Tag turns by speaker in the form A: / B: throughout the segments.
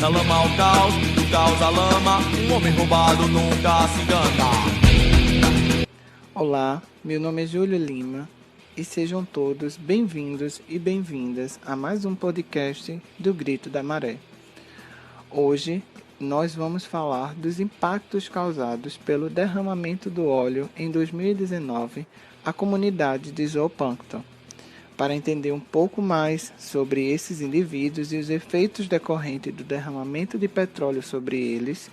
A: Da lama ao caos, do caos à lama, um homem roubado nunca se engana.
B: Olá, meu nome é Júlio Lima e sejam todos bem-vindos e bem-vindas a mais um podcast do Grito da Maré. Hoje nós vamos falar dos impactos causados pelo derramamento do óleo em 2019 à comunidade de zooplâncton. Para entender um pouco mais sobre esses indivíduos e os efeitos decorrentes do derramamento de petróleo sobre eles,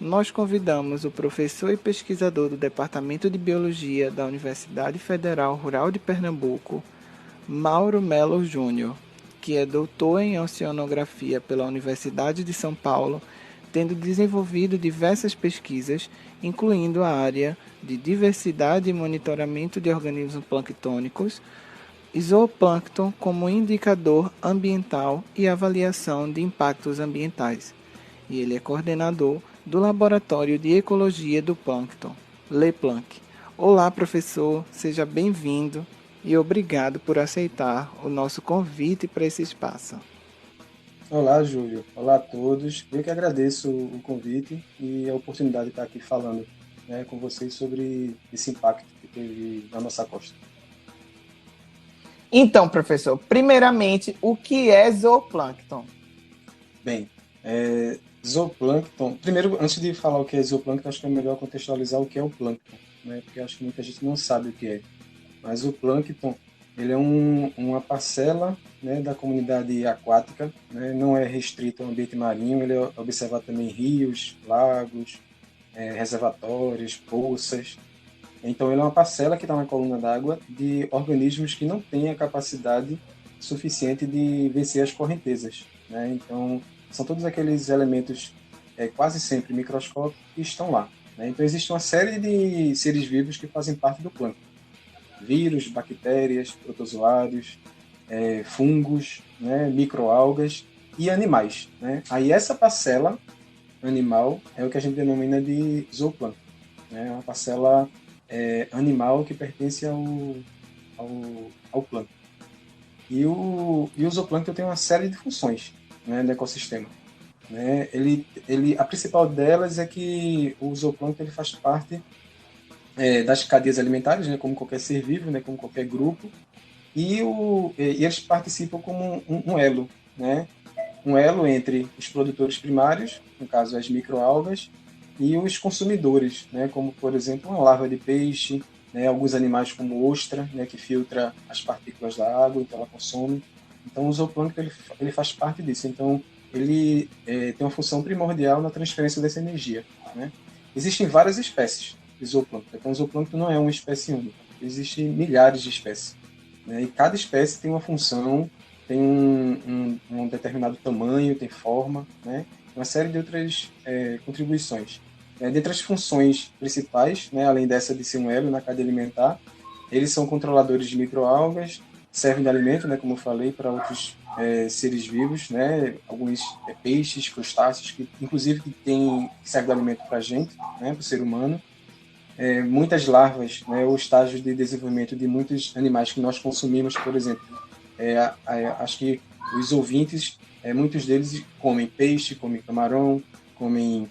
B: nós convidamos o professor e pesquisador do Departamento de Biologia da Universidade Federal Rural de Pernambuco, Mauro Melo Júnior, que é doutor em Oceanografia pela Universidade de São Paulo, tendo desenvolvido diversas pesquisas, incluindo a área de diversidade e monitoramento de organismos planctônicos, zooplâncton como indicador ambiental e avaliação de impactos ambientais. E ele é coordenador do Laboratório de Ecologia do Plâncton, LEPLANC. Olá, professor, seja bem-vindo e obrigado por aceitar o nosso convite para esse espaço.
C: Olá, Júlio. Olá a todos. Eu que agradeço o convite e a oportunidade de estar aqui falando, com vocês sobre esse impacto que teve na nossa costa.
B: Então, professor, primeiramente, o que é zooplâncton?
C: Bem, zooplâncton... Primeiro, antes de falar o que é zooplâncton, acho que é melhor contextualizar o que é o plâncton, porque acho que muita gente não sabe o que é. Mas o plâncton, ele é uma parcela, da comunidade aquática, não é restrito ao ambiente marinho, ele é observado também em rios, lagos, reservatórios, poças. Então, ele é uma parcela que está na coluna d'água de organismos que não têm a capacidade suficiente de vencer as correntezas. Então, são todos aqueles elementos quase sempre microscópicos que estão lá. Então, existe uma série de seres vivos que fazem parte do plâncton. Vírus, bactérias, protozoários, fungos, microalgas e animais. Aí, essa parcela animal é o que a gente denomina de zooplâncton. É uma parcela animal que pertence ao plâncton. E o zooplâncton tem uma série de funções no ecossistema. A principal delas é que o zooplâncton ele faz parte das cadeias alimentares, como qualquer ser vivo, como qualquer grupo, e eles participam como um elo, um elo entre os produtores primários, no caso as microalgas, e os consumidores, como, por exemplo, uma larva de peixe, alguns animais como ostra, que filtra as partículas da água, então ela consome. Então, o zooplâncton ele faz parte disso. Então, ele tem uma função primordial na transferência dessa energia. Existem várias espécies de zooplâncton. Então, o zooplâncton não é uma espécie única. Existem milhares de espécies. E cada espécie tem uma função, tem um determinado tamanho, tem forma, uma série de outras contribuições. Dentre as funções principais, além dessa de ser um elo na cadeia alimentar, eles são controladores de microalgas, servem de alimento, como eu falei, para outros seres vivos, alguns peixes, crustáceos, que inclusive que servem de alimento para a gente, para o ser humano. Muitas larvas, ou estágios de desenvolvimento de muitos animais que nós consumimos, por exemplo. Acho que os ouvintes, muitos deles comem peixe, comem camarão, comem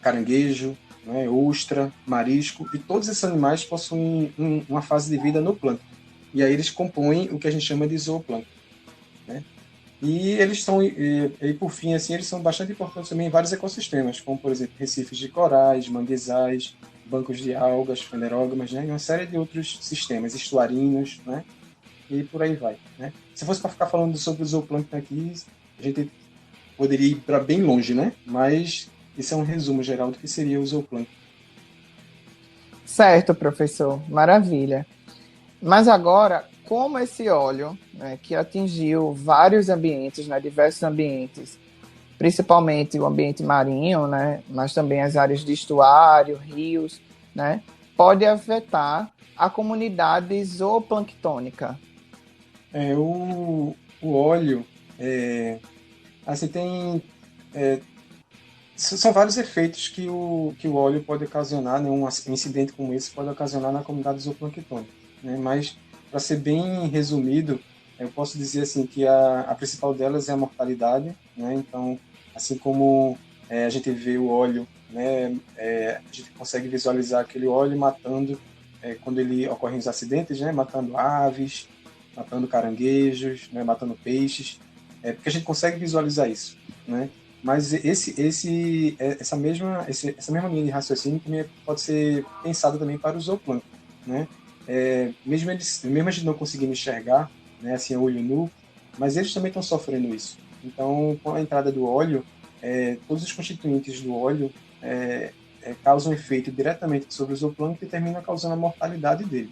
C: caranguejo, ostra, marisco, e todos esses animais possuem uma fase de vida no plâncton. E aí eles compõem o que a gente chama de zooplâncton. E eles são, e por fim, assim, eles são bastante importantes também em vários ecossistemas, como, por exemplo, recifes de corais, manguezais, bancos de algas, fanerógamas, e uma série de outros sistemas, estuarinos, e por aí vai. Se fosse para ficar falando sobre o zooplâncton aqui, a gente poderia ir para bem longe, mas esse é um resumo geral do que seria o zooplâncton.
B: Certo, professor. Maravilha. Mas agora, como esse óleo, que atingiu vários ambientes, diversos ambientes, principalmente o ambiente marinho, mas também as áreas de estuário, rios, pode afetar a comunidade zooplânctônica?
C: O óleo, assim, são vários efeitos que o óleo pode ocasionar, um incidente como esse pode ocasionar na comunidade zooplânctônica. Mas, para ser bem resumido, eu posso dizer assim que a principal delas é a mortalidade, né? Então, assim como a gente vê o óleo, né, a gente consegue visualizar aquele óleo matando, quando ele ocorre os acidentes, né, matando aves, matando caranguejos, né, matando peixes, porque a gente consegue visualizar isso, né? Mas essa mesma linha de raciocínio também pode ser pensada também para o zooplâncton, né? Mesmo a gente não conseguindo enxergar, né, assim, a olho nu, mas eles também estão sofrendo isso. Então, com a entrada do óleo, todos os constituintes do óleo causam efeito diretamente sobre o zooplâncton e terminam causando a mortalidade dele.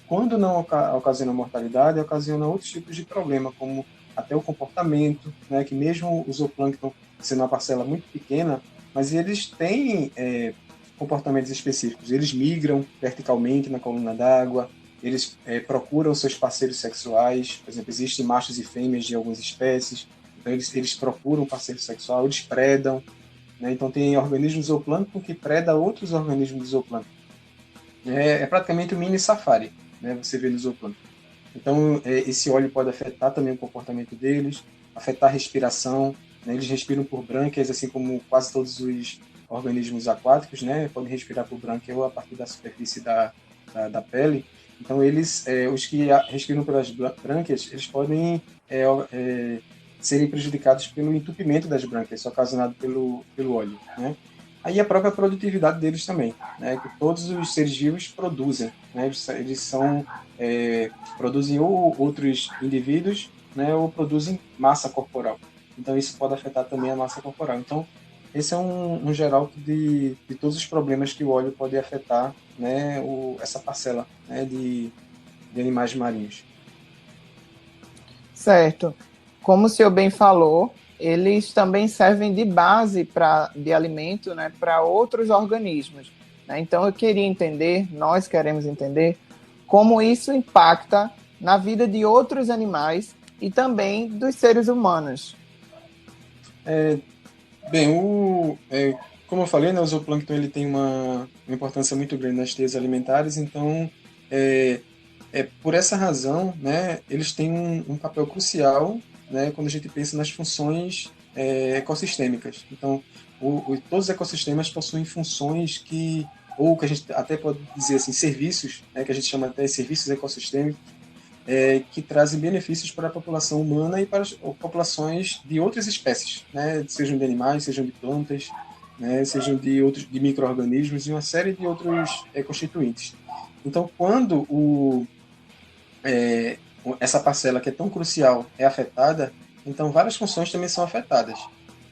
C: Quando não ocasiona mortalidade, ocasiona outros tipos de problema, como até o comportamento, né, que mesmo o zooplâncton sendo uma parcela muito pequena, mas eles têm comportamentos específicos. Eles migram verticalmente na coluna d'água, eles procuram seus parceiros sexuais, por exemplo, existem machos e fêmeas de algumas espécies, então eles procuram parceiro sexual, eles predam, né? Então tem organismos zooplâncton que predam outros organismos do zooplâncton. É praticamente um mini safari, né? Você vê no zooplâncton. Então esse óleo pode afetar também o comportamento deles, afetar a respiração, né? Eles respiram por brânquias, assim como quase todos os organismos aquáticos, né? Podem respirar por brânquia ou a partir da superfície da pele. Então os que respiram pelas brânquias, eles podem serem prejudicados pelo entupimento das brânquias, ocasionado pelo óleo, né? Aí a própria produtividade deles também, né? Que todos os seres vivos produzem, né? Eles produzem ou outros indivíduos, né? Ou produzem massa corporal. Então isso pode afetar também a massa corporal. Então esse é um geral de todos os problemas que o óleo pode afetar, né? Essa parcela, né? De animais marinhos.
B: Certo. Como o senhor bem falou, eles também servem de base de alimento, né, para outros organismos, né? Então eu queria entender, nós queremos entender, como isso impacta na vida de outros animais e também dos seres humanos.
C: Bem, como eu falei, né, o zooplâncton ele tem uma importância muito grande nas teias alimentares, então por essa razão, né, eles têm um papel crucial, né, quando a gente pensa nas funções ecossistêmicas. Então, todos os ecossistemas possuem funções ou que a gente até pode dizer assim, serviços, né, que a gente chama até de serviços ecossistêmicos, que trazem benefícios para a população humana e para as populações de outras espécies, né, sejam de animais, sejam de plantas, né, sejam de micro-organismos e uma série de outros constituintes. Então, quando essa parcela que é tão crucial é afetada, então várias funções também são afetadas,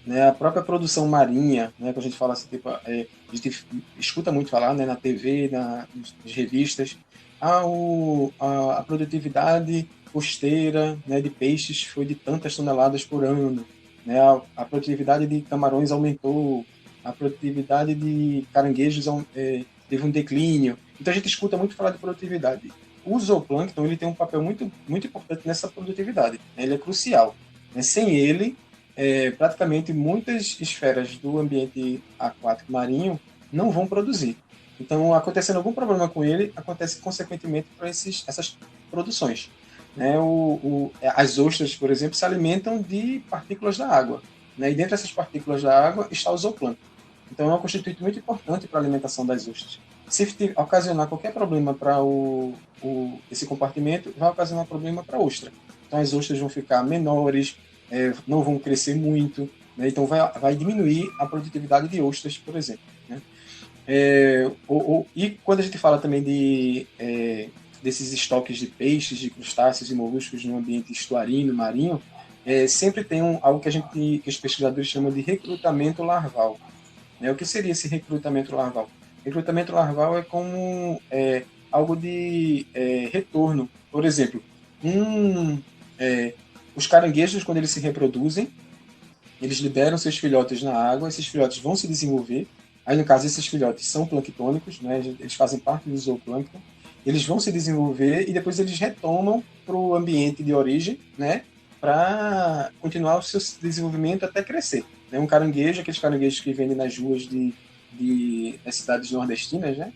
C: né? A própria produção marinha, né, que a gente fala assim, tipo, a gente escuta muito falar, né, na TV, nas revistas, a produtividade costeira, né, de peixes foi de tantas toneladas por ano, né? A produtividade de camarões aumentou, a produtividade de caranguejos teve um declínio. Então a gente escuta muito falar de produtividade. O zooplâncton ele tem um papel muito, muito importante nessa produtividade, né? Ele é crucial, né? Sem ele, praticamente muitas esferas do ambiente aquático marinho não vão produzir. Então, acontecendo algum problema com ele, acontece consequentemente para essas produções, né? As ostras, por exemplo, se alimentam de partículas da água, né? E dentro dessas partículas da água está o zooplâncton. Então, é um constituinte muito importante para a alimentação das ostras. Se ocasionar qualquer problema para esse compartimento, vai ocasionar problema para a ostra. Então, as ostras vão ficar menores, não vão crescer muito, né? Então, vai diminuir a produtividade de ostras, por exemplo, né? E quando a gente fala também desses estoques de peixes, de crustáceos e moluscos no ambiente estuarino, marinho, sempre tem algo que os pesquisadores chamam de recrutamento larval. O que seria esse recrutamento larval? Recrutamento larval é como algo de retorno. Por exemplo, os caranguejos, quando eles se reproduzem, eles liberam seus filhotes na água, esses filhotes vão se desenvolver. Aí, no caso, esses filhotes são planctônicos, né? Eles fazem parte do zooplâncton. Eles vão se desenvolver e depois eles retomam para o ambiente de origem, né? Para continuar o seu desenvolvimento até crescer. Um caranguejo, aqueles caranguejos que vendem nas ruas das cidades nordestinas, né?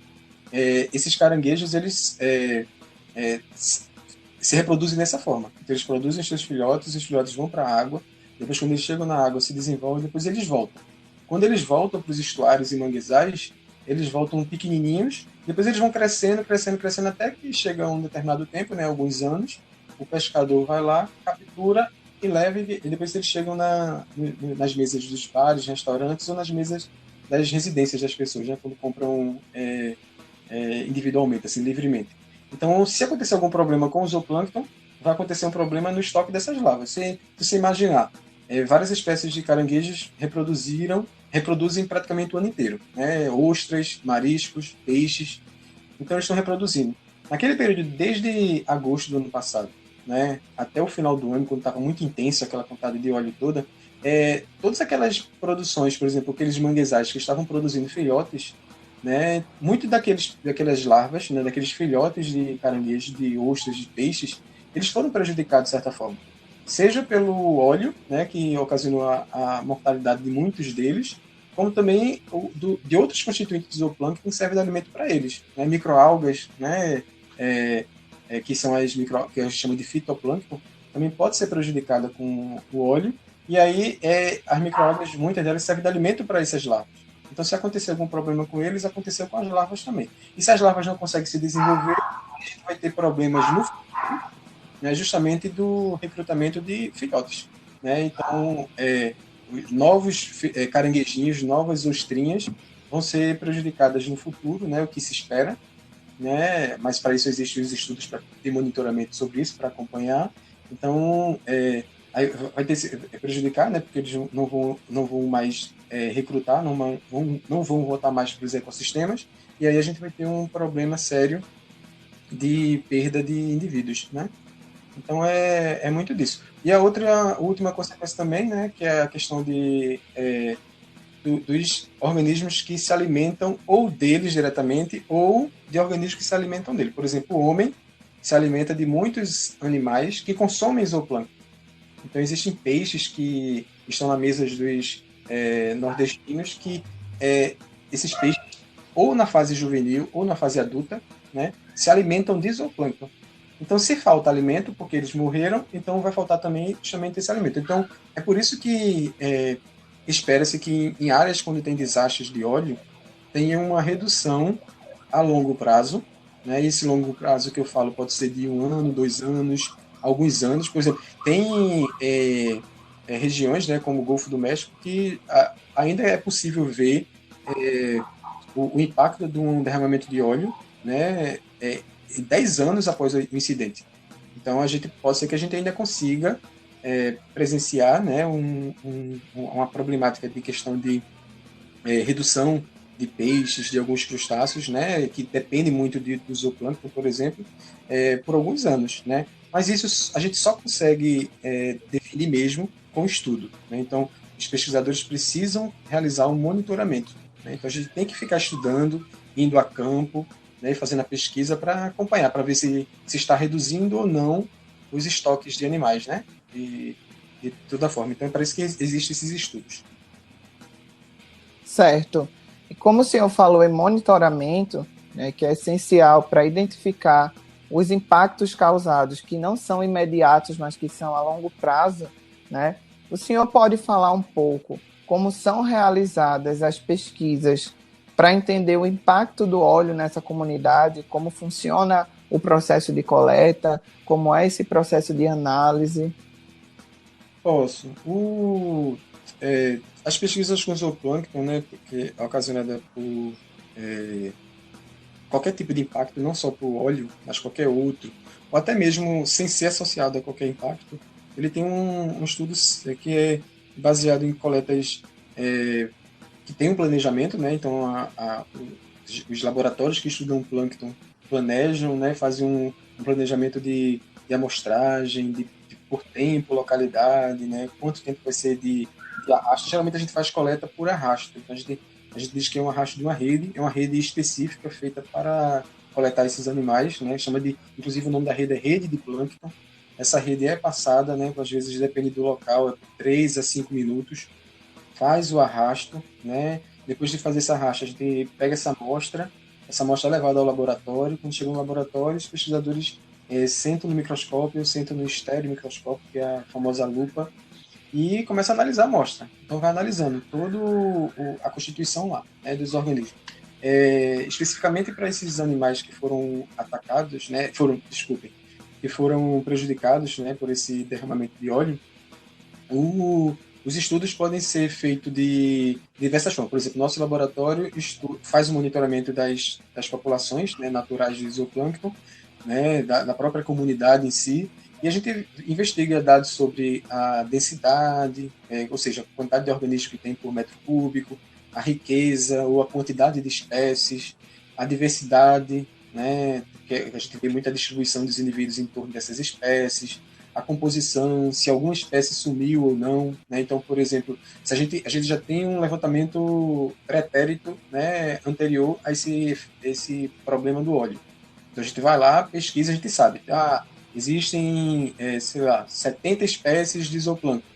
C: Esses caranguejos, eles se reproduzem dessa forma. Então, eles produzem os seus filhotes, os filhotes vão para a água, depois quando eles chegam na água se desenvolvem, depois eles voltam. Quando eles voltam para os estuários e manguezais, eles voltam pequenininhos, depois eles vão crescendo, crescendo, crescendo, até que chega um determinado tempo, né, alguns anos, o pescador vai lá, captura e leva, e depois eles chegam nas mesas dos bares, restaurantes ou nas mesas das residências das pessoas, né, quando compram individualmente, assim, livremente. Então, se acontecer algum problema com o zooplâncton, vai acontecer um problema no estoque dessas larvas. Se você imaginar, várias espécies de caranguejos reproduzem praticamente o ano inteiro, né? Ostras, mariscos, peixes, então eles estão reproduzindo. Naquele período, desde agosto do ano passado, né, até o final do ano, quando estava muito intensa aquela quantidade de óleo toda, todas aquelas produções, por exemplo, aqueles manguezais que estavam produzindo filhotes, né, muito daquelas larvas, né, daqueles filhotes de caranguejos, de ostras, de peixes, eles foram prejudicados de certa forma. Seja pelo óleo, né, que ocasionou a mortalidade de muitos deles, como também de outros constituintes do zooplâncton que servem de alimento para eles, né, microalgas, né, que são que a gente chama de fitoplâncton, também pode ser prejudicada com o óleo, e aí as microalgas, muitas delas servem de alimento para essas larvas. Então, se acontecer algum problema com eles, aconteceu com as larvas também. E se as larvas não conseguem se desenvolver, a gente vai ter problemas no futuro, né, justamente do recrutamento de filhotes. Né? Então, novos caranguejinhos, novas ostrinhas vão ser prejudicadas no futuro, né, o que se espera, né? Mas para isso existem os estudos para ter monitoramento sobre isso, para acompanhar. Então, aí vai ter se prejudicar, né? Porque eles não vão mais recrutar, não vão voltar mais para os ecossistemas, e aí a gente vai ter um problema sério de perda de indivíduos, né? Então é muito disso. E a última consequência também, né, que é a questão dos organismos que se alimentam ou deles diretamente ou de organismos que se alimentam dele. Por exemplo, o homem se alimenta de muitos animais que consomem zooplâncton. Então existem peixes que estão na mesa dos nordestinos que esses peixes, ou na fase juvenil ou na fase adulta, né, se alimentam de zooplâncton. Então, se falta alimento, porque eles morreram, então vai faltar também justamente esse alimento. Então, é por isso que espera-se que em áreas onde tem desastres de óleo, tenha uma redução a longo prazo. Né? E esse longo prazo que eu falo pode ser de 1 ano, 2 anos, alguns anos. Por exemplo, tem regiões, né, como o Golfo do México, que ainda é possível ver o impacto de um derramamento de óleo, né, 10 anos após o incidente. Então, pode ser que a gente ainda consiga presenciar, né, uma problemática de questão de redução de peixes, de alguns crustáceos, né, que dependem muito do zooplâncton, por exemplo, por alguns anos. Né? Mas isso a gente só consegue definir mesmo com estudo. Né? Então, os pesquisadores precisam realizar um monitoramento. Né? Então, a gente tem que ficar estudando, indo a campo, né, e fazendo a pesquisa para acompanhar, para ver se está reduzindo ou não os estoques de animais, né? De toda forma. Então, parece que existem esses estudos.
B: Certo. E como o senhor falou em monitoramento, né, que é essencial para identificar os impactos causados, que não são imediatos, mas que são a longo prazo, né? O senhor pode falar um pouco como são realizadas as pesquisas para entender o impacto do óleo nessa comunidade, como funciona o processo de coleta, como é esse processo de análise?
C: Posso. As pesquisas com zooplâncton, né, porque é ocasionada por qualquer tipo de impacto, não só por óleo, mas qualquer outro, ou até mesmo sem ser associado a qualquer impacto, ele tem um estudo que é baseado em coletas que tem um planejamento, né? Então os laboratórios que estudam plâncton planejam, né? Fazem um planejamento de amostragem, por tempo, localidade, né? Quanto tempo vai ser de arrasto. Geralmente a gente faz coleta por arrasto. Então a gente diz que é um arrasto de uma rede específica feita para coletar esses animais, né? Inclusive o nome da rede é rede de plâncton. Essa rede é passada, né? Às vezes depende do local, por 3 a 5 minutos. Faz o arrasto, né? Depois de fazer esse arrasto, a gente pega essa amostra é levada ao laboratório. Quando chega no laboratório, os pesquisadores sentam no microscópio, sentam no estereomicroscópio, que é a famosa lupa, e começa a analisar a amostra. Então vai analisando toda a constituição lá, né, dos organismos. Especificamente para esses animais que foram atacados, né, que foram prejudicados, né, por esse derramamento de óleo, os estudos podem ser feitos de diversas formas. Por exemplo, nosso laboratório faz o monitoramento das populações, né, naturais de zooplâncton, né, da própria comunidade em si, e a gente investiga dados sobre a densidade, ou seja, a quantidade de organismos que tem por metro cúbico, a riqueza ou a quantidade de espécies, a diversidade, né, que a gente vê muita distribuição dos indivíduos em torno dessas espécies, a composição, se alguma espécie sumiu ou não, né? Então, por exemplo, se a gente já tem um levantamento pretérito, né, anterior a esse problema do óleo. Então a gente vai lá, pesquisa, a gente sabe, existem, sei lá, 70 espécies de zooplâncton.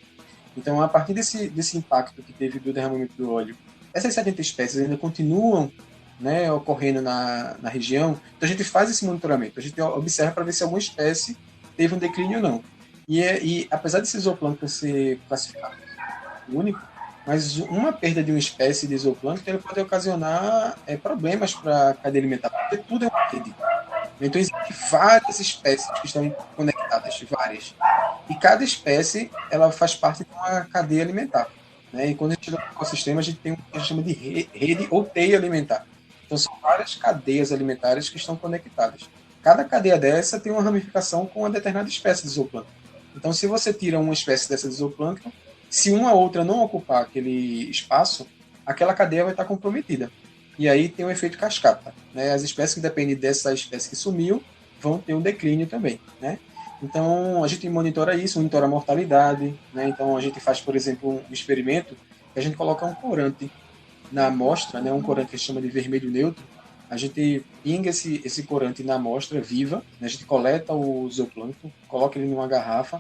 C: Então, a partir desse impacto que teve do derramamento do óleo, essas 70 espécies ainda continuam, né, ocorrendo na região, então a gente faz esse monitoramento, a gente observa para ver se alguma espécie teve um declínio ou não. E apesar desse zooplâncton ser classificado único, mas uma perda de uma espécie de zooplâncton ele pode ocasionar problemas para a cadeia alimentar, porque tudo é uma rede. Então existem várias espécies que estão conectadas, várias. E cada espécie ela faz parte de uma cadeia alimentar. Né? E quando a gente chega no ecossistema, a gente tem o que a gente chama de rede ou teia alimentar. Então são várias cadeias alimentares que estão conectadas. Cada cadeia dessa tem uma ramificação com uma determinada espécie de zooplâncton. Então, se você tira uma espécie dessa de zooplâncton, se uma outra não ocupar aquele espaço, aquela cadeia vai estar comprometida. E aí tem um efeito cascata. Né? As espécies que dependem dessa espécie que sumiu vão ter um declínio também. Né? Então, a gente monitora isso, monitora a mortalidade. Né? Então, a gente faz, por exemplo, um experimento que a gente coloca um corante na amostra, né? Um corante que a gente chama de vermelho neutro. A gente pinga esse corante na amostra viva, né? A gente coleta o zooplâncton, coloca ele numa garrafa,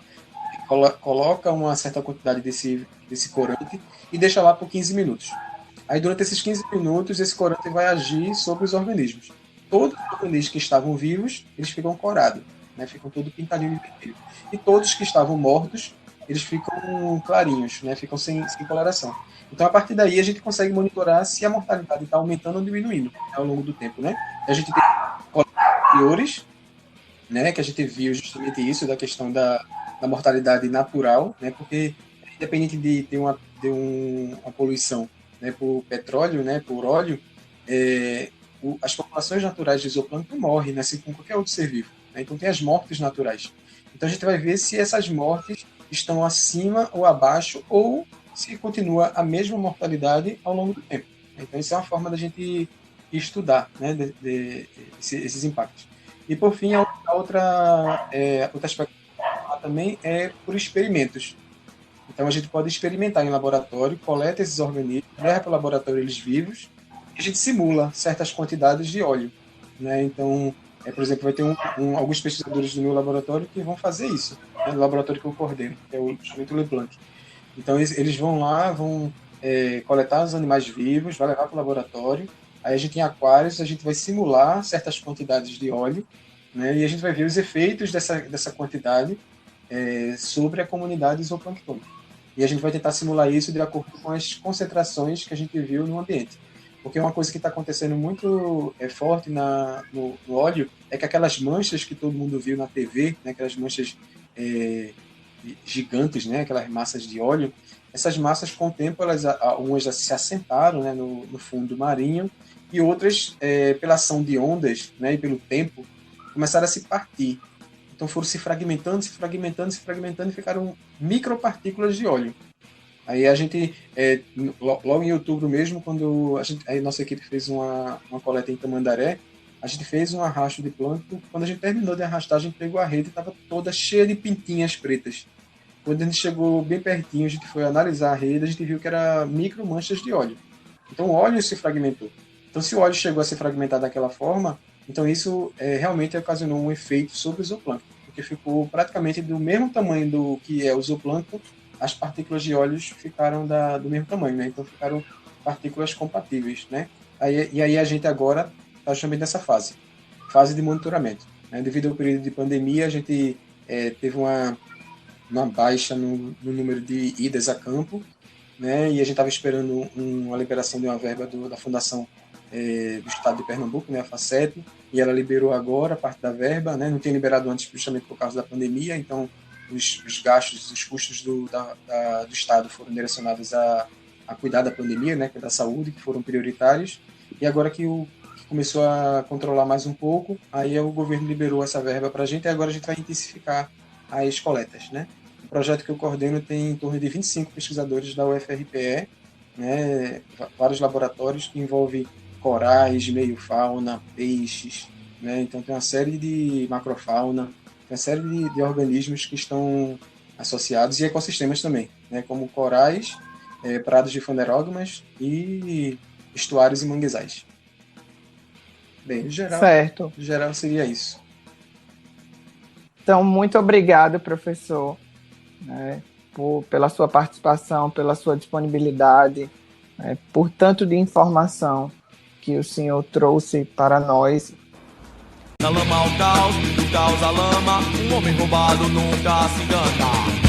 C: coloca uma certa quantidade desse corante e deixa lá por 15 minutos. Aí, durante esses 15 minutos, esse corante vai agir sobre os organismos. Todos os organismos que estavam vivos, eles ficam corados, né? Ficam todo pintadinho de vermelho. E todos que estavam mortos, eles ficam clarinhos, né? Ficam sem coloração. Então, a partir daí, a gente consegue monitorar se a mortalidade está aumentando ou diminuindo, né, ao longo do tempo, né? A gente tem anteriores, né, que a gente viu justamente isso, da questão da mortalidade natural, né? Porque, independente de ter uma poluição, né, por petróleo, né, por óleo, as populações naturais de zooplâncton morrem, né, assim como qualquer outro ser vivo. Né? Então, tem as mortes naturais. Então, a gente vai ver se essas mortes estão acima ou abaixo, ou se continua a mesma mortalidade ao longo do tempo. Então, isso é uma forma da gente estudar, né, esses impactos. E, por fim, outro aspecto também é por experimentos. Então, a gente pode experimentar em laboratório, coleta esses organismos, leva para o laboratório eles vivos, e a gente simula certas quantidades de óleo. Né? Então, por exemplo, vai ter alguns pesquisadores do meu laboratório que vão fazer isso, né, no laboratório que eu coordeno, que é o Instituto Leblanc. Então, eles vão lá, vão coletar os animais vivos, vai levar para o laboratório. Aí a gente, em aquários, a gente vai simular certas quantidades de óleo, né, e a gente vai ver os efeitos dessa quantidade sobre a comunidade zooplânctônica. E a gente vai tentar simular isso de acordo com as concentrações que a gente viu no ambiente. Porque uma coisa que está acontecendo muito forte no óleo é que aquelas manchas que todo mundo viu na TV, né, aquelas manchas gigantes, né, aquelas massas de óleo, essas massas, com o tempo, algumas já se assentaram, né, no fundo marinho, e outras, pela ação de ondas, né, e pelo tempo, começaram a se partir. Então foram se fragmentando e ficaram micropartículas de óleo. Aí a gente, logo em outubro mesmo, quando a nossa equipe fez uma coleta em Tamandaré, a gente fez um arrasto de plâncton. Quando a gente terminou de arrastar, a gente pegou a rede e estava toda cheia de pintinhas pretas. Quando a gente chegou bem pertinho, a gente foi analisar a rede, a gente viu que era micro manchas de óleo. Então o óleo se fragmentou. Então, se o óleo chegou a se fragmentar daquela forma, então isso realmente ocasionou um efeito sobre o zooplâncton, porque ficou praticamente do mesmo tamanho do que é o zooplâncton, as partículas de óleos ficaram do mesmo tamanho, né? Então ficaram partículas compatíveis, né? E aí a gente agora está justamente nessa fase de monitoramento. Né? Devido ao período de pandemia, a gente teve uma uma baixa no número de idas a campo, né? E a gente estava esperando uma liberação de uma verba da Fundação do Estado de Pernambuco, né, a FACEP, e ela liberou agora parte da verba, né? Não tinha liberado antes justamente por causa da pandemia, então os gastos, os custos do Estado foram direcionados a cuidar da pandemia, né, que é da saúde, que foram prioritários, e agora que começou a controlar mais um pouco, aí o governo liberou essa verba para a gente, e agora a gente vai intensificar as coletas, né? O projeto que eu coordeno tem em torno de 25 pesquisadores da UFRPE, né, vários laboratórios que envolvem corais, meio-fauna, peixes, né? Então tem uma série de macrofauna, tem uma série de organismos que estão associados, e ecossistemas também, né? Como corais, prados de fanerógamas e estuários e manguezais. Bem, em geral,
B: certo.
C: em geral seria isso.
B: Então, muito obrigado, professor, né, pela sua participação, pela sua disponibilidade, né, por tanto de informação que o senhor trouxe para nós.
A: Da lama ao caos, do caos à lama, um homem roubado nunca se engana.